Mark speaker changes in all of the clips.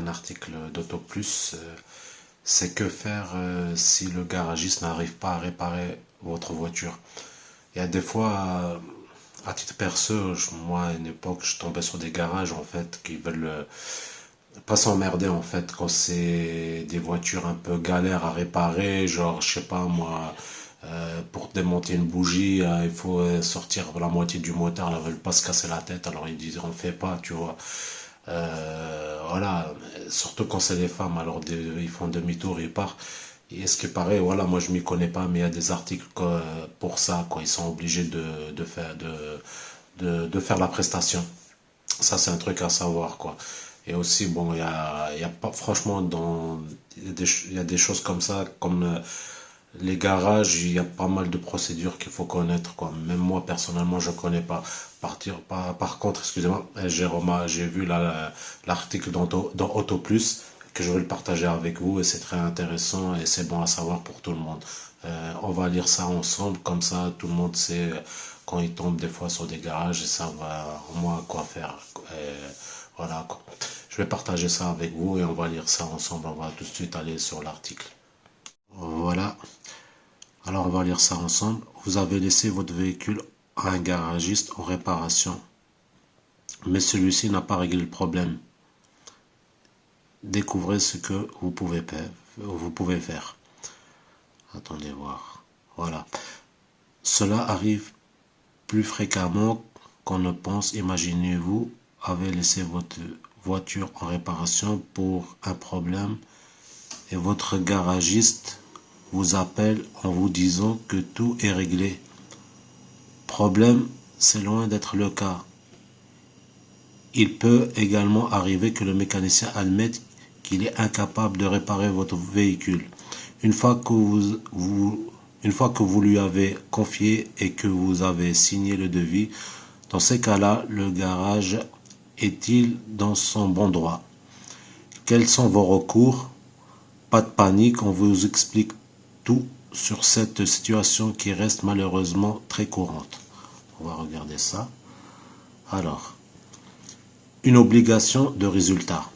Speaker 1: un article d'Auto Plus. C'est que faire si le garagiste n'arrive pas à réparer votre voiture. Il y a des fois, à titre perso, moi à une époque, je tombais sur des garages en fait qui veulent pas s'emmerder en fait quand c'est des voitures un peu galères à réparer, genre je sais pas moi, pour démonter une bougie, il faut sortir la moitié du moteur, ils veulent pas se casser la tête, alors ils disent on fait pas, tu vois. Voilà, surtout quand c'est les femmes, alors ils font demi-tour, ils partent. Et ce qui paraît, voilà, moi je m'y connais pas, mais il y a des articles pour ça, quoi. Ils sont obligés de faire la prestation. Ça, c'est un truc à savoir, quoi. Et aussi, bon, il y a pas, franchement, il y a des choses comme ça, comme les garages, il y a pas mal de procédures qu'il faut connaître, quoi. Même moi, personnellement, je connais pas. Par contre, excusez-moi, j'ai vu l'article dans Auto Plus, que je vais le partager avec vous, et c'est très intéressant, et c'est bon à savoir pour tout le monde. On va lire ça ensemble, comme ça, tout le monde sait quand il tombe des fois sur des garages, et ça va au moins quoi faire. Voilà, quoi. Je vais partager ça avec vous, et on va lire ça ensemble. On va tout de suite aller sur l'article. Voilà. Alors on va lire ça ensemble. Vous avez laissé votre véhicule à un garagiste en réparation, mais celui-ci n'a pas réglé le problème. Découvrez ce que vous pouvez faire. Attendez voir. Voilà. Cela arrive plus fréquemment qu'on ne pense. Imaginez-vous avez laissé votre voiture en réparation pour un problème et votre garagiste vous appelle en vous disant que tout est réglé. Problème, c'est loin d'être le cas. Il peut également arriver que le mécanicien admette qu'il est incapable de réparer votre véhicule. Une fois que vous lui avez confié et que vous avez signé le devis, dans ces cas-là, le garage est-il dans son bon droit? Quels sont vos recours? Pas de panique, on vous explique tout sur cette situation qui reste malheureusement très courante. On va regarder ça. Alors, une obligation de résultat.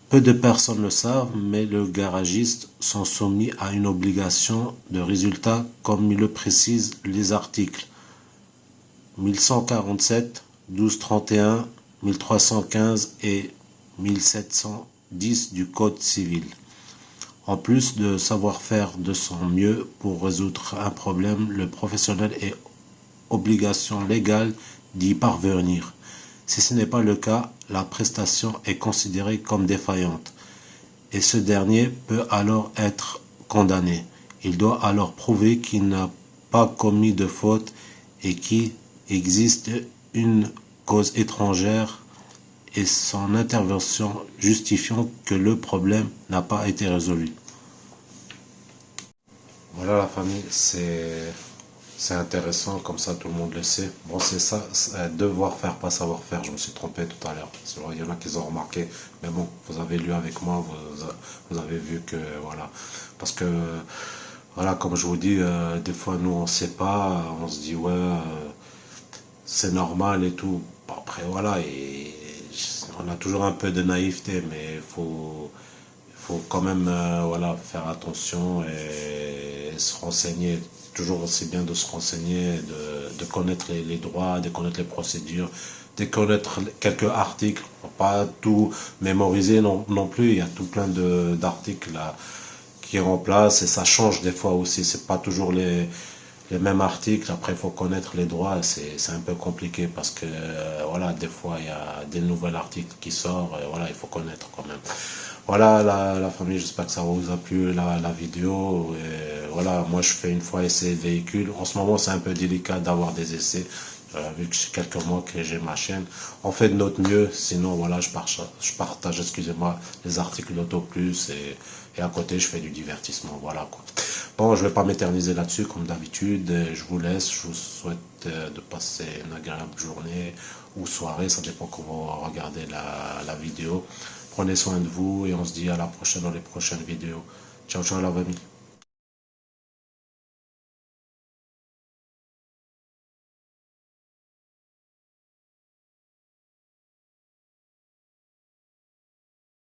Speaker 1: Peu de personnes le savent, mais les garagistes sont soumis à une obligation de résultat comme le précisent les articles 1147, 1231, 1315 et 1710 du Code civil. En plus de savoir faire de son mieux pour résoudre un problème, le professionnel est obligation légale d'y parvenir. Si ce n'est pas le cas, la prestation est considérée comme défaillante et ce dernier peut alors être condamné. Il doit alors prouver qu'il n'a pas commis de faute et qu'il existe une cause étrangère et son intervention justifiant que le problème n'a pas été résolu. Voilà la famille, c'est intéressant, comme ça tout le monde le sait. Bon, c'est ça, devoir faire, pas savoir faire. Je me suis trompé tout à l'heure. Il y en a qui ont remarqué, mais bon, vous avez lu avec moi, vous avez vu que voilà. Parce que voilà, comme je vous dis, des fois nous on sait pas, on se dit ouais, c'est normal et tout. Bon, après voilà, et on a toujours un peu de naïveté, mais il faut quand même voilà, faire attention et se renseigner. Toujours aussi bien de se renseigner, de connaître les droits, de connaître les procédures, de connaître quelques articles, pas tout mémoriser non plus. Il y a tout plein d'articles là qui remplacent et ça change des fois aussi. C'est pas toujours les mêmes articles. Après, il faut connaître les droits. C'est un peu compliqué parce que voilà, des fois il y a des nouveaux articles qui sortent. Voilà, il faut connaître quand même. Voilà la famille, j'espère que ça vous a plu la vidéo. Et voilà, moi je fais une fois essai de véhicule. En ce moment c'est un peu délicat d'avoir des essais, vu que c'est quelques mois que j'ai ma chaîne. On fait de notre mieux, sinon voilà, je partage excusez-moi, les articles d'Auto Plus et à côté je fais du divertissement. Voilà quoi. Bon, je vais pas m'éterniser là-dessus comme d'habitude. Je vous laisse, je vous souhaite de passer une agréable journée ou soirée, ça dépend comment vous regardez la vidéo. Prenez soin de vous et on se dit à la prochaine dans les prochaines vidéos. Ciao, ciao la famille.